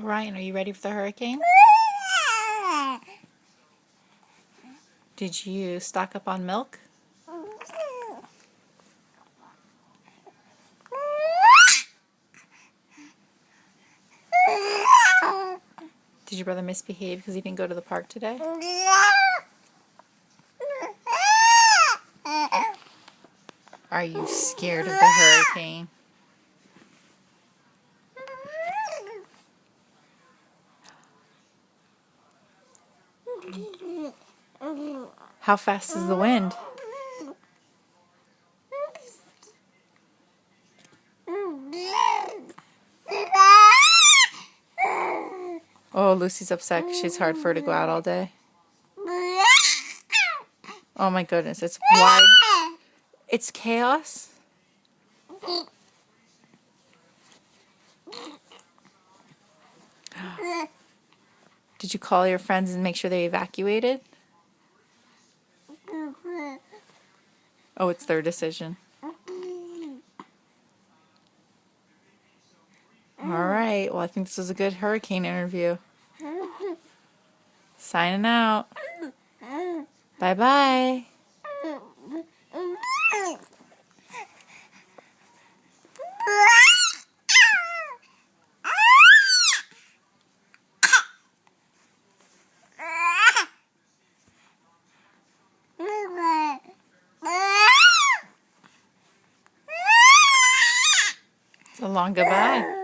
Orion, are you ready for the hurricane? Did you stock up on milk? Did your brother misbehave because he didn't go to the park today? Are you scared of the hurricane? How fast is the wind? Oh, Lucy's upset because it's hard for her to go out all day. Oh my goodness, it's wide. It's chaos. Did you call your friends and make sure they evacuated? Oh, it's their decision. All right. Well, I think this was a good hurricane interview. Signing out. Bye-bye. So long goodbye.